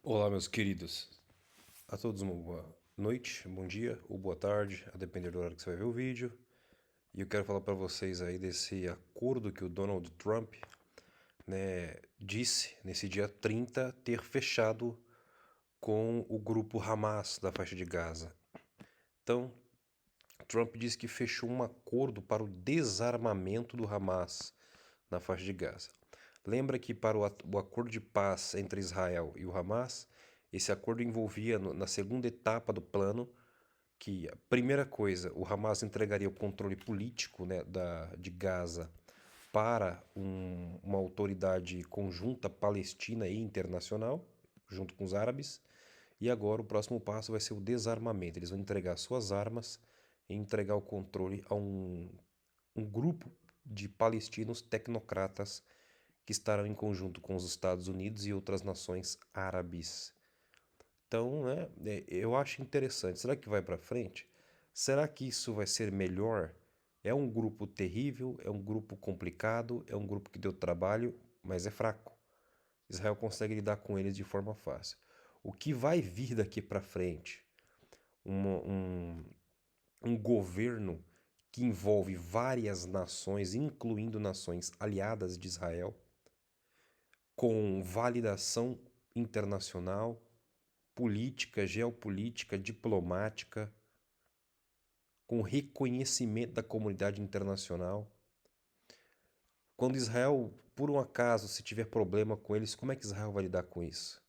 Olá, meus queridos. A todos uma boa noite, bom dia ou boa tarde, a depender do horário que você vai ver o vídeo. E eu quero falar para vocês aí desse acordo que o Donald Trump, disse nesse dia 30 ter fechado com o grupo Hamas da faixa de Gaza. Então, Trump disse que fechou um acordo para o desarmamento do Hamas na faixa de Gaza. Lembra que para o acordo de paz entre Israel e o Hamas, esse acordo envolvia na segunda etapa do plano que a primeira coisa, o Hamas entregaria o controle político, né, de Gaza para uma autoridade conjunta palestina e internacional, junto com os árabes. E agora o próximo passo vai ser o desarmamento. Eles vão entregar suas armas e entregar o controle a um grupo de palestinos tecnocratas que estarão em conjunto com os Estados Unidos e outras nações árabes. Então, né, eu acho interessante. Será que vai para frente? Será que isso vai ser melhor? É um grupo terrível, é um grupo complicado, é um grupo que deu trabalho, mas é fraco. Israel consegue lidar com eles de forma fácil. O que vai vir daqui para frente? Uma- um, um governo que envolve várias nações, incluindo nações aliadas de Israel, com validação internacional, política, geopolítica, diplomática, com reconhecimento da comunidade internacional. Quando Israel, por um acaso, se tiver problema com eles, como é que Israel vai lidar com isso?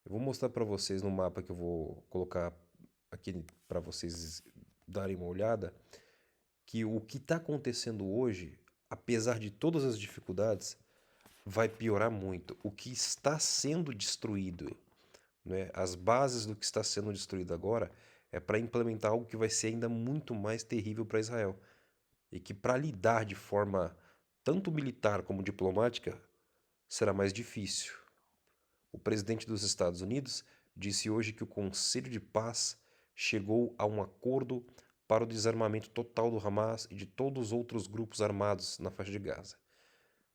Eu vou mostrar para vocês no mapa que eu vou colocar aqui para vocês darem uma olhada, que o que está acontecendo hoje, apesar de todas as dificuldades, vai piorar muito. O que está sendo destruído, né, as bases do que está sendo destruído agora, é para implementar algo que vai ser ainda muito mais terrível para Israel. E que para lidar de forma tanto militar como diplomática será mais difícil. O presidente dos Estados Unidos disse hoje que o Conselho de Paz chegou a um acordo para o desarmamento total do Hamas e de todos os outros grupos armados na faixa de Gaza.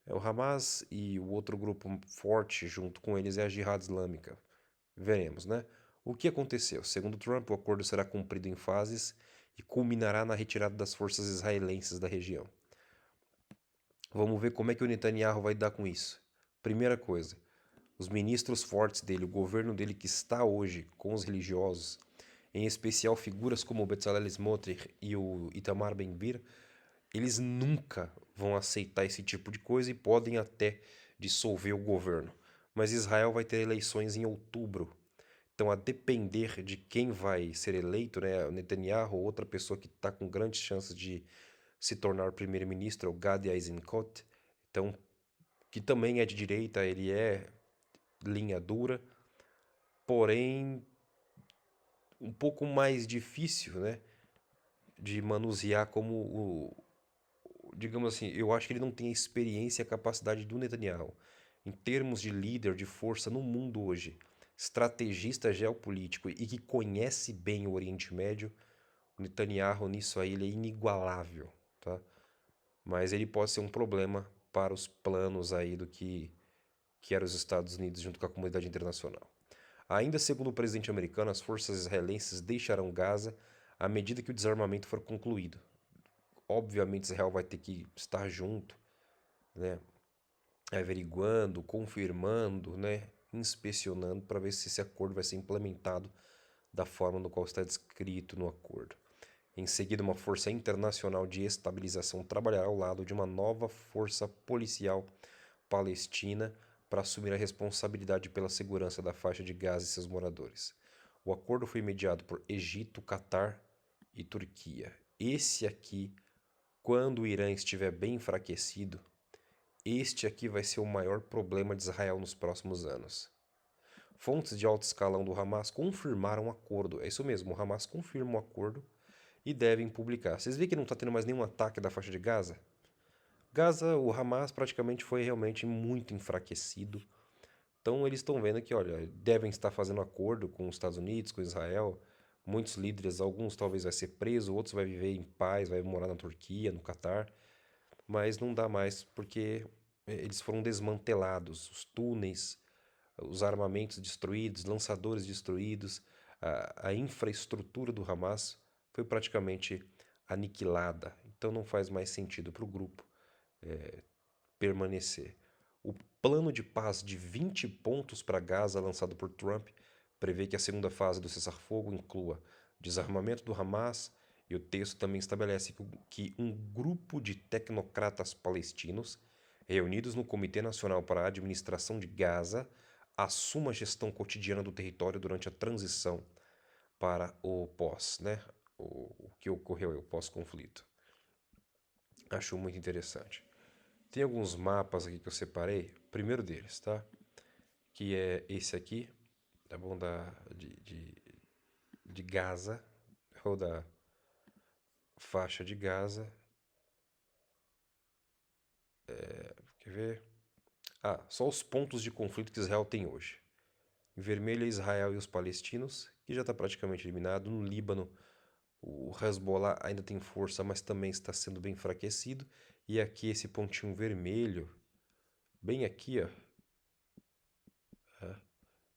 É o Hamas e o outro grupo forte junto com eles é a Jihad Islâmica. Veremos, né? O que aconteceu? Segundo Trump, o acordo será cumprido em fases e culminará na retirada das forças israelenses da região. Vamos ver como é que o Netanyahu vai dar com isso. Primeira coisa, os ministros fortes dele, o governo dele que está hoje com os religiosos, em especial figuras como o Bezalel Smotrich e o Itamar Ben-Gvir, eles nunca vão aceitar esse tipo de coisa e podem até dissolver o governo. Mas Israel vai ter eleições em outubro. Então, a depender de quem vai ser eleito, né, o Netanyahu ou outra pessoa que está com grandes chances de se tornar primeiro-ministro, o Gadi Eisenkot, então, que também é de direita, ele é linha dura, porém um pouco mais difícil, né, de manusear como digamos assim, eu acho que ele não tem a experiência e a capacidade do Netanyahu. Em termos de líder, de força no mundo hoje, estrategista geopolítico e que conhece bem o Oriente Médio, o Netanyahu nisso aí ele é inigualável, tá? Mas ele pode ser um problema para os planos aí do que era os Estados Unidos junto com a comunidade internacional. Ainda segundo o presidente americano, as forças israelenses deixarão Gaza à medida que o desarmamento for concluído. Obviamente Israel vai ter que estar junto, né, averiguando, confirmando, né, inspecionando para ver se esse acordo vai ser implementado da forma no qual está descrito no acordo. Em seguida, uma força internacional de estabilização trabalhará ao lado de uma nova força policial palestina para assumir a responsabilidade pela segurança da faixa de Gaza e seus moradores. O acordo foi mediado por Egito, Catar e Turquia. Esse aqui, quando o Irã estiver bem enfraquecido, este aqui vai ser o maior problema de Israel nos próximos anos. Fontes de alto escalão do Hamas confirmaram o acordo. É isso mesmo, o Hamas confirma o acordo e devem publicar. Vocês veem que não está tendo mais nenhum ataque da faixa de Gaza? Gaza, o Hamas praticamente foi realmente muito enfraquecido. Então eles estão vendo que, olha, devem estar fazendo acordo com os Estados Unidos, com Israel. Muitos líderes, alguns talvez vai ser preso, outros vai viver em paz, vai morar na Turquia, no Catar. Mas não dá mais porque eles foram desmantelados. Os túneis, os armamentos destruídos, lançadores destruídos, a infraestrutura do Hamas foi praticamente aniquilada. Então não faz mais sentido para o grupo permanecer. O plano de paz de 20 pontos para Gaza lançado por Trump prevê que a segunda fase do cessar-fogo inclua desarmamento do Hamas, e o texto também estabelece que um grupo de tecnocratas palestinos reunidos no Comitê Nacional para a Administração de Gaza assuma a gestão cotidiana do território durante a transição para o pós, né? O que ocorreu, o pós-conflito. Acho muito interessante. Tem alguns mapas aqui que eu separei. O primeiro deles, tá? Que é esse aqui, tá bom? De Gaza, ou da faixa de Gaza. Quer ver? Só os pontos de conflito que Israel tem hoje. Em vermelho é Israel e os palestinos, que já está praticamente eliminado. No Líbano, o Hezbollah ainda tem força, mas também está sendo bem enfraquecido. E aqui esse pontinho vermelho, bem aqui, ó,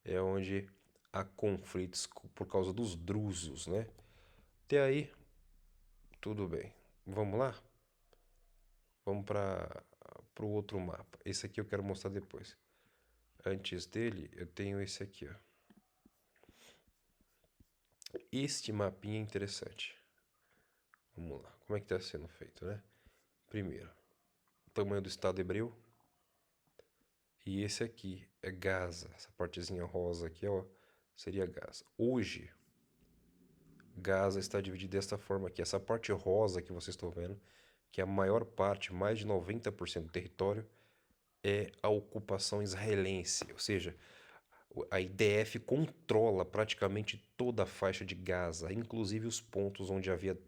é onde há conflitos por causa dos drusos, né? Até aí, tudo bem. Vamos lá? Vamos para o outro mapa. Esse aqui eu quero mostrar depois. Antes dele, eu tenho esse aqui, ó. Este mapinha é interessante. Vamos lá. Como é que está sendo feito, né? Primeiro, o tamanho do Estado hebreu. E esse aqui é Gaza. Essa partezinha rosa aqui, ó, seria Gaza. Hoje, Gaza está dividida desta forma aqui. Essa parte rosa que vocês estão vendo, que é a maior parte, mais de 90% do território, é a ocupação israelense. Ou seja, a IDF controla praticamente toda a faixa de Gaza, inclusive os pontos onde havia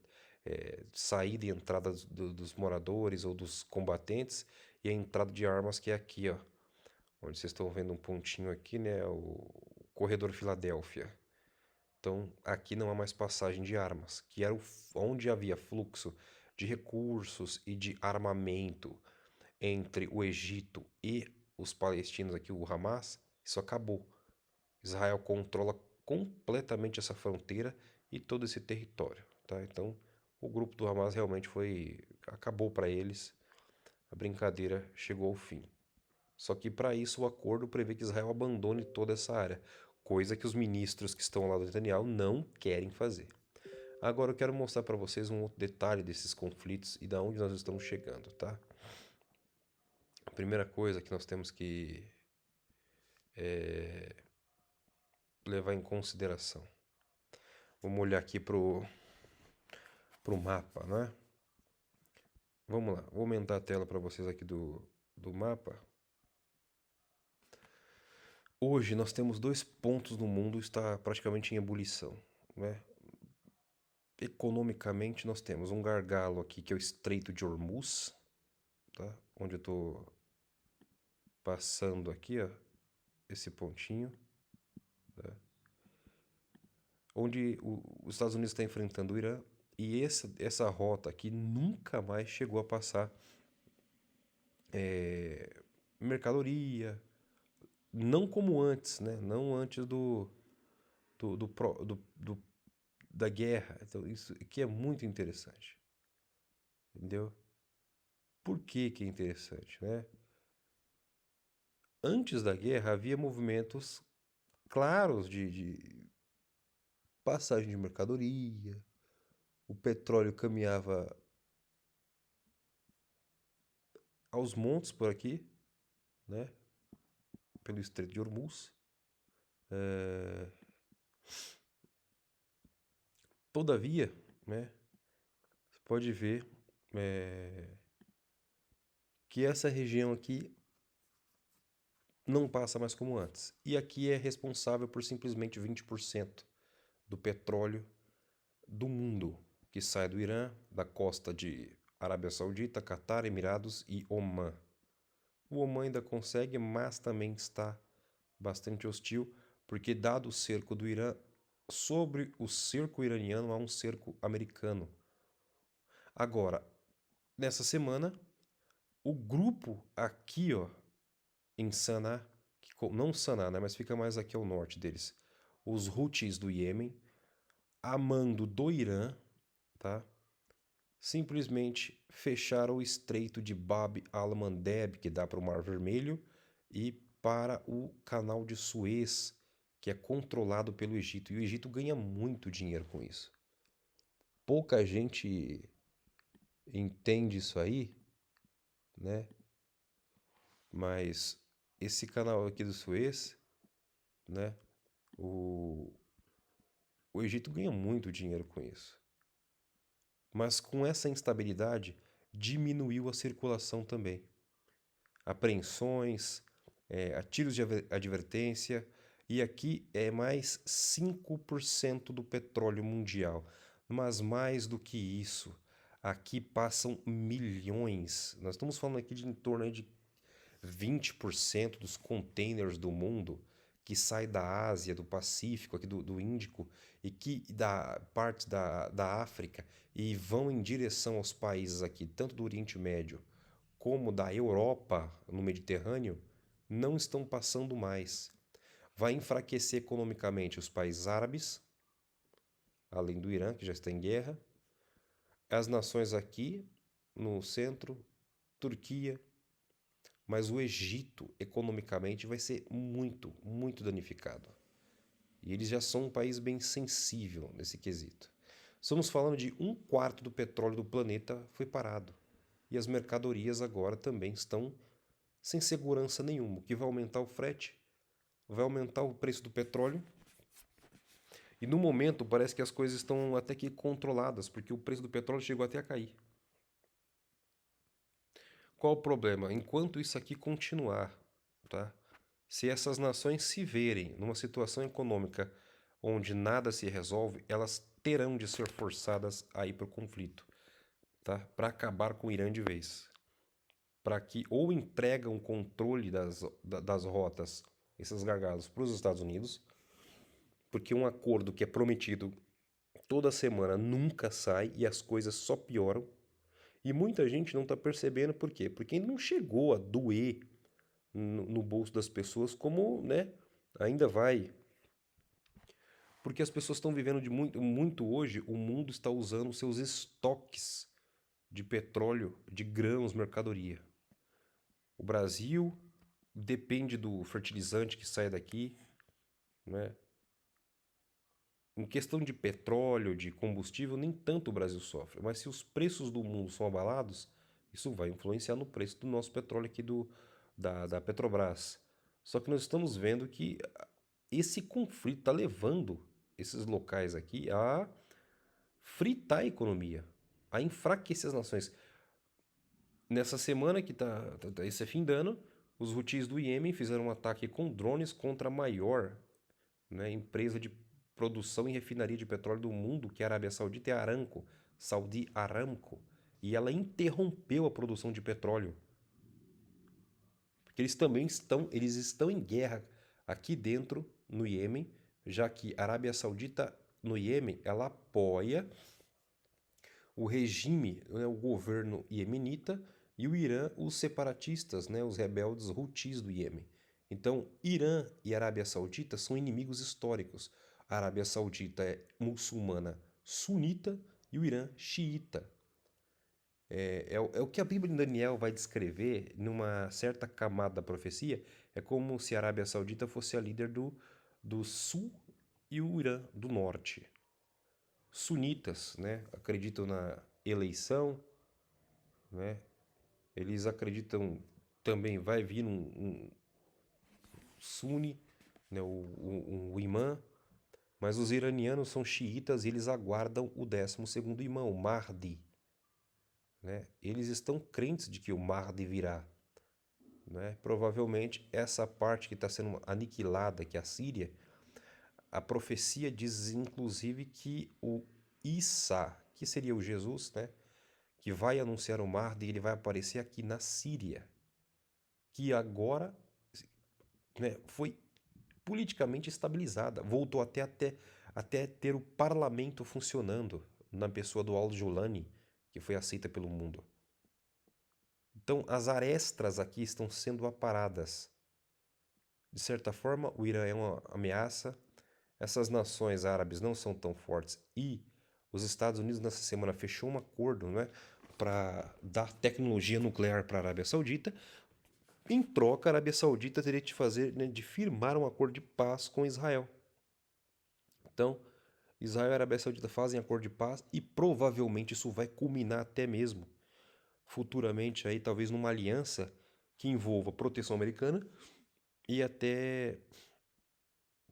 saída e entrada dos moradores ou dos combatentes, e a entrada de armas, que é aqui, ó, onde vocês estão vendo um pontinho aqui, né, o corredor Filadélfia. Então, aqui não há mais passagem de armas, que era onde havia fluxo de recursos e de armamento entre o Egito e os palestinos aqui, o Hamas. Isso acabou. Israel controla completamente essa fronteira e todo esse território, tá? Então, o grupo do Hamas realmente acabou para eles. A brincadeira chegou ao fim. Só que para isso o acordo prevê que Israel abandone toda essa área, coisa que os ministros que estão lá do Netanyahu não querem fazer. Agora eu quero mostrar para vocês um outro detalhe desses conflitos e da onde nós estamos chegando, tá? A primeira coisa que nós temos que levar em consideração. Vamos olhar aqui pro mapa, né? Vamos lá, vou aumentar a tela para vocês aqui do mapa. Hoje nós temos 2 pontos no mundo que está praticamente em ebulição, né? Economicamente nós temos um gargalo aqui que é o Estreito de Hormuz, tá? Onde eu estou passando aqui, ó, esse pontinho, tá? Onde os Estados Unidos está enfrentando o Irã, e essa rota aqui nunca mais chegou a passar mercadoria, não como antes, né? Não antes da guerra. Então, isso aqui é muito interessante. Entendeu? Por que que é interessante, né? Antes da guerra havia movimentos claros de passagem de mercadoria, o petróleo caminhava aos montes por aqui, né? Pelo Estreito de Hormuz. Todavia, né? Você pode ver que essa região aqui não passa mais como antes. E aqui é responsável por simplesmente 20% do petróleo do mundo, que sai do Irã, da costa de Arábia Saudita, Catar, Emirados e Omã. O Omã ainda consegue, mas também está bastante hostil, porque dado o cerco do Irã, sobre o cerco iraniano há um cerco americano. Agora, nessa semana, o grupo aqui, ó, em Sanaa, que não Sanaa, né, mas fica mais aqui ao norte deles. Os Houthis do Iêmen, a mando do Irã, tá? Simplesmente fecharam o estreito de Bab al-Mandeb, que dá para o Mar Vermelho, e para o Canal de Suez, que é controlado pelo Egito. E o Egito ganha muito dinheiro com isso. Pouca gente entende isso aí, né? Mas esse canal aqui do Suez, né? O, o Egito ganha muito dinheiro com isso. Mas com essa instabilidade, diminuiu a circulação também. Apreensões, tiros de advertência, e aqui é mais 5% do petróleo mundial. Mas mais do que isso, aqui passam milhões. Nós estamos falando aqui de em torno de 20% dos containers do mundo que sai da Ásia, do Pacífico, aqui do Índico, e que da parte da África e vão em direção aos países aqui, tanto do Oriente Médio como da Europa, no Mediterrâneo, não estão passando mais. Vai enfraquecer economicamente os países árabes, além do Irã, que já está em guerra, as nações aqui no centro, Turquia, mas o Egito, economicamente, vai ser muito, muito danificado. E eles já são um país bem sensível nesse quesito. Estamos falando de 1/4 do petróleo do planeta foi parado. E as mercadorias agora também estão sem segurança nenhuma, o que vai aumentar o frete, vai aumentar o preço do petróleo. E no momento parece que as coisas estão até que controladas, porque o preço do petróleo chegou até a cair. Qual o problema? Enquanto isso aqui continuar, tá? Se essas nações se verem numa situação econômica onde nada se resolve, elas terão de ser forçadas a ir para o conflito, tá? Para acabar com o Irã de vez. Para que ou entregam o controle das rotas, esses gargalos, para os Estados Unidos, porque um acordo que é prometido toda semana nunca sai e as coisas só pioram. E muita gente não está percebendo por quê? Porque não chegou a doer no bolso das pessoas como, né, ainda vai. Porque as pessoas estão vivendo de muito, muito hoje, o mundo está usando seus estoques de petróleo, de grãos, mercadoria. O Brasil depende do fertilizante que sai daqui, né? Em questão de petróleo, de combustível, nem tanto o Brasil sofre. Mas se os preços do mundo são abalados, isso vai influenciar no preço do nosso petróleo aqui da Petrobras. Só que nós estamos vendo que esse conflito está levando esses locais aqui a fritar a economia, a enfraquecer as nações. Nessa semana que tá esse fim de ano, os Houthis do Iêmen fizeram um ataque com drones contra a maior, né, empresa de produção e refinaria de petróleo do mundo, que é a Arábia Saudita, é a Aramco, Saudi Aramco, e ela interrompeu a produção de petróleo. Porque eles estão em guerra aqui dentro, no Iêmen, já que a Arábia Saudita, no Iêmen, ela apoia o regime, né, o governo iemenita, e o Irã, os separatistas, né, os rebeldes Houthis do Iêmen. Então, Irã e Arábia Saudita são inimigos históricos. A Arábia Saudita é muçulmana sunita e o Irã xiita. É o que a Bíblia em Daniel vai descrever numa certa camada da profecia. É como se a Arábia Saudita fosse a líder do sul e o Irã do norte. Sunitas, né, acreditam na eleição, né? Eles acreditam também vai vir um Sunni, né, um imã, mas os iranianos são xiitas e eles aguardam o 12º imã, o Mahdi, né? Eles estão crentes de que o Mahdi virá, né? Provavelmente essa parte que está sendo aniquilada, que é a Síria, a profecia diz inclusive que o Isa, que seria o Jesus, né, que vai anunciar o Mahdi, ele vai aparecer aqui na Síria, que agora, né, foi politicamente estabilizada, voltou até ter o parlamento funcionando na pessoa do Al-Julani, que foi aceita pelo mundo. Então, as arestas aqui estão sendo aparadas. De certa forma, o Irã é uma ameaça. Essas nações árabes não são tão fortes e os Estados Unidos nessa semana fechou um acordo, né, para dar tecnologia nuclear para a Arábia Saudita. Em troca, a Arábia Saudita teria de fazer, né, de firmar um acordo de paz com Israel. Então, Israel e a Arábia Saudita fazem acordo de paz e provavelmente isso vai culminar até mesmo futuramente aí talvez numa aliança que envolva proteção americana e até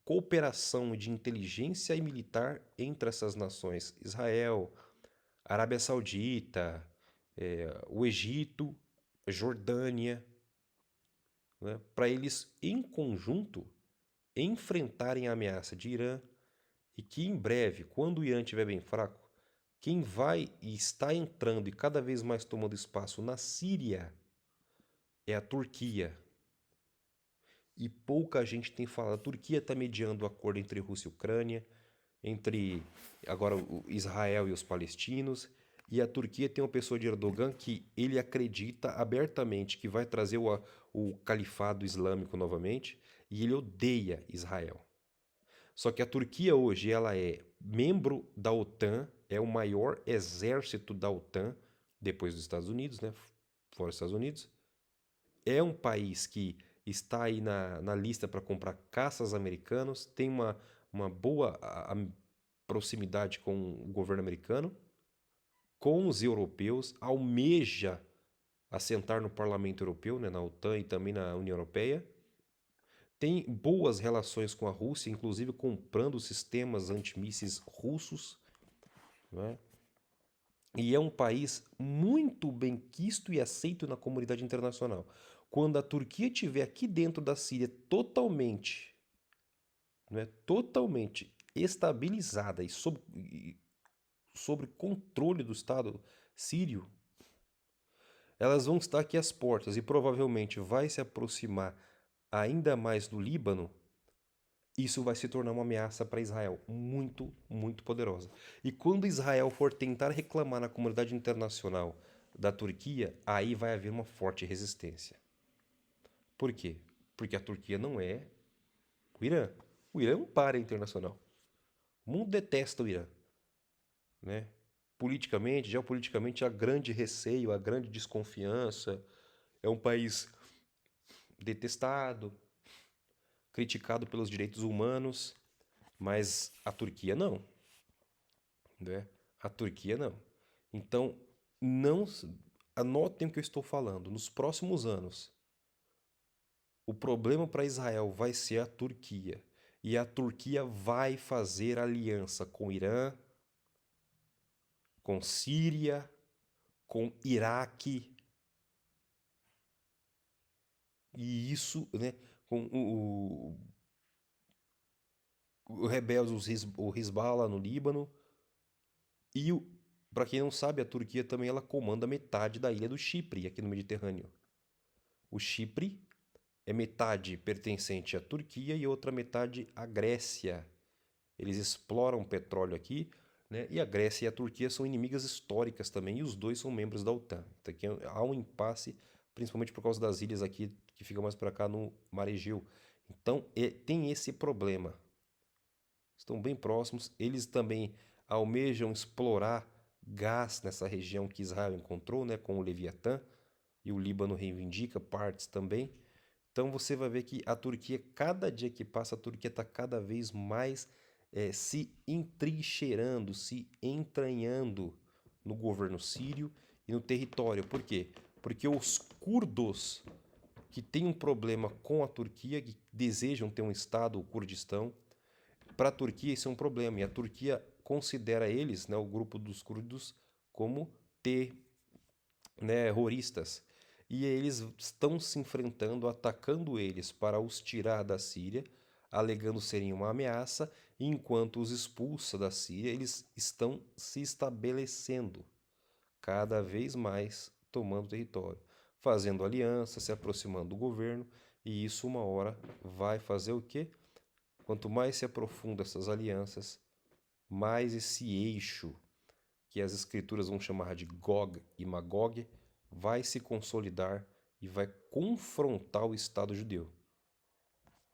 cooperação de inteligência e militar entre essas nações, Israel, Arábia Saudita, o Egito, Jordânia, né, para eles em conjunto enfrentarem a ameaça de Irã e que em breve, quando o Irã estiver bem fraco, quem vai e está entrando e cada vez mais tomando espaço na Síria é a Turquia. E pouca gente tem falado. A Turquia está mediando o acordo entre Rússia e Ucrânia, entre agora o Israel e os palestinos. E a Turquia tem uma pessoa de Erdogan que ele acredita abertamente que vai trazer o califado islâmico novamente e ele odeia Israel. Só que a Turquia hoje ela é membro da OTAN, é o maior exército da OTAN depois dos Estados Unidos, né? Fora os Estados Unidos. É um país que está aí na lista para comprar caças americanos, tem uma boa proximidade com o governo americano, com os europeus, almeja assentar no Parlamento Europeu, né, na OTAN e também na União Europeia. Tem boas relações com a Rússia, inclusive comprando sistemas antimísseis russos, né? E é um país muito bem quisto e aceito na comunidade internacional. Quando a Turquia estiver aqui dentro da Síria totalmente, né, totalmente estabilizada e sobre controle do Estado sírio, elas vão estar aqui às portas e provavelmente vai se aproximar ainda mais do Líbano. Isso vai se tornar uma ameaça para Israel muito, muito poderosa. E quando Israel for tentar reclamar na comunidade internacional da Turquia, aí vai haver uma forte resistência. Por quê? Porque a Turquia não é o Irã. O Irã é um páreo internacional. O mundo detesta o Irã, né? Politicamente, geopoliticamente, há grande receio, há grande desconfiança. É um país detestado, criticado pelos direitos humanos, mas a Turquia não, né? A Turquia não. Então, não anotem o que eu estou falando. Nos próximos anos, o problema para Israel vai ser a Turquia. E a Turquia vai fazer aliança com o Irã, com Síria, com Iraque. E isso, né, com o rebelde, o Hezbollah no Líbano. E, para quem não sabe, a Turquia também ela comanda metade da ilha do Chipre, aqui no Mediterrâneo. O Chipre é metade pertencente à Turquia e outra metade à Grécia. Eles exploram petróleo aqui, né? E a Grécia e a Turquia são inimigas históricas também, e os dois são membros da OTAN. Então aqui há um impasse, principalmente por causa das ilhas aqui que ficam mais para cá no Mar Egeu. Então tem esse problema. Estão bem próximos. Eles também almejam explorar gás nessa região que Israel encontrou, né, com o Leviatã, e o Líbano reivindica partes também. Então você vai ver que a Turquia, cada dia que passa, a Turquia está cada vez mais se entrincheirando, se entranhando no governo sírio e no território. Por quê? Porque os curdos que têm um problema com a Turquia, que desejam ter um estado, o Kurdistão, para a Turquia isso é um problema. E a Turquia considera eles, né, o grupo dos curdos, como terroristas. E eles estão se enfrentando, atacando eles para os tirar da Síria, alegando serem uma ameaça, enquanto os expulsa da Síria, eles estão se estabelecendo cada vez mais, tomando território, fazendo aliança, se aproximando do governo, e isso uma hora vai fazer o quê? Quanto mais se aprofunda essas alianças, mais esse eixo que as escrituras vão chamar de Gog e Magog vai se consolidar e vai confrontar o Estado judeu.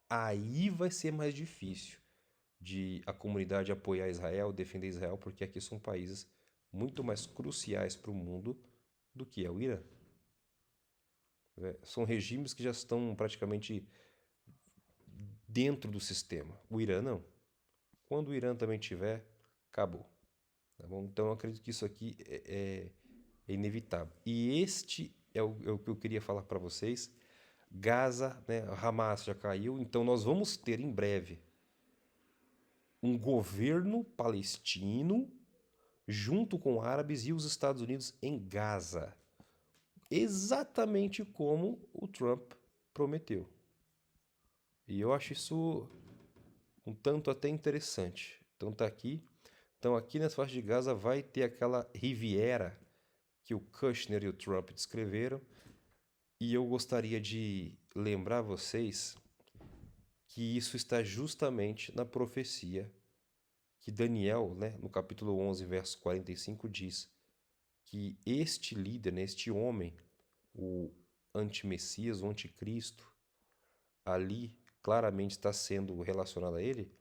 aí vai ser mais difícil de a comunidade apoiar Israel, defender Israel, porque aqui são países muito mais cruciais para o mundo do que é o Irã. São regimes que já estão praticamente dentro do sistema. O Irã não. Quando o Irã também tiver, acabou. Tá bom? Então eu acredito que isso aqui é inevitável. E este é o que eu queria falar para vocês. Gaza, né, Hamas já caiu, então nós vamos ter em breve um governo palestino junto com árabes e os Estados Unidos em Gaza. Exatamente como o Trump prometeu. E eu acho isso um tanto até interessante. Então aqui nessa faixa de Gaza vai ter aquela Riviera que o Kushner e o Trump descreveram. E eu gostaria de lembrar vocês que isso está justamente na profecia que Daniel, né, no capítulo 11, verso 45, diz que este líder, né, este homem, o antimessias, o anticristo, ali claramente está sendo relacionado a ele,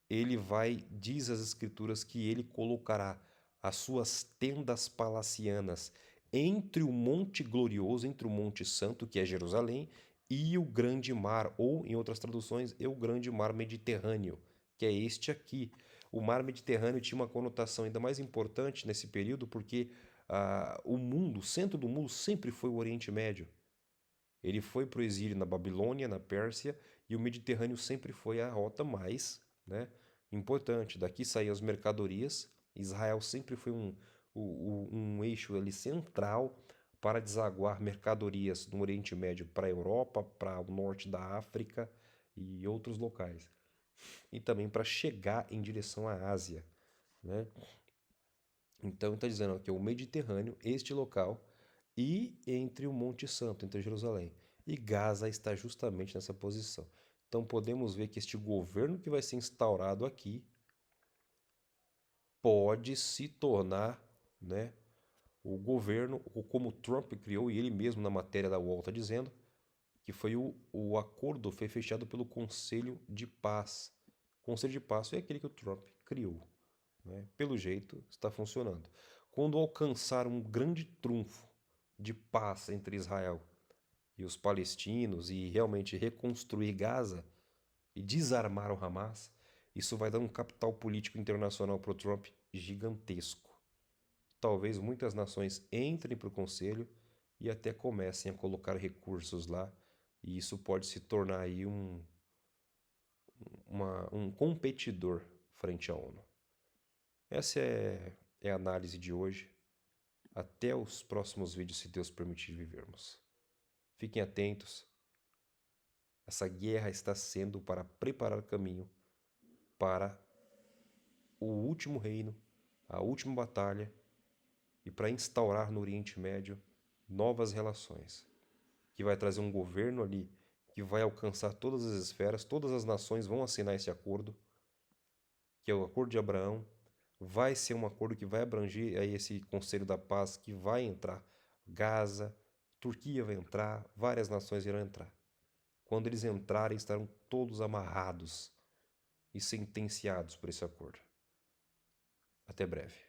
ele vai, diz as escrituras, que ele colocará as suas tendas palacianas entre o monte glorioso, entre o monte santo, que é Jerusalém, e o grande mar, ou em outras traduções, é o grande mar Mediterrâneo, que é este aqui. O mar Mediterrâneo tinha uma conotação ainda mais importante nesse período, porque o mundo, o centro do mundo sempre foi o Oriente Médio. Ele foi para o exílio na Babilônia, na Pérsia, e o Mediterrâneo sempre foi a rota mais, né, importante. Daqui saíam as mercadorias. Israel sempre foi um eixo ali central para desaguar mercadorias do Oriente Médio para a Europa, para o norte da África e outros locais. E também para chegar em direção à Ásia, né? Então está dizendo que é o Mediterrâneo, este local, e entre o Monte Santo, entre Jerusalém. E Gaza está justamente nessa posição. Então podemos ver que este governo que vai ser instaurado aqui pode se tornar, né, o governo, como Trump criou, e ele mesmo na matéria da UOL está dizendo, que foi o acordo foi fechado pelo Conselho de Paz. O Conselho de Paz foi aquele que o Trump criou. Né? Pelo jeito, está funcionando. Quando alcançar um grande trunfo de paz entre Israel e os palestinos e realmente reconstruir Gaza e desarmar o Hamas, isso vai dar um capital político internacional para o Trump gigantesco. Talvez muitas nações entrem para o Conselho e até comecem a colocar recursos lá, e isso pode se tornar aí um competidor frente à ONU. Essa é a análise de hoje. Até os próximos vídeos, se Deus permitir vivermos. Fiquem atentos. Essa guerra está sendo para preparar caminho para o último reino, a última batalha e para instaurar no Oriente Médio novas relações, que vai trazer um governo ali que vai alcançar todas as esferas, todas as nações vão assinar esse acordo, que é o Acordo de Abraão. Vai ser um acordo que vai abranger aí esse Conselho da Paz, que vai entrar Gaza, Turquia vai entrar, várias nações irão entrar. Quando eles entrarem, estarão todos amarrados e sentenciados por esse acordo. Até breve.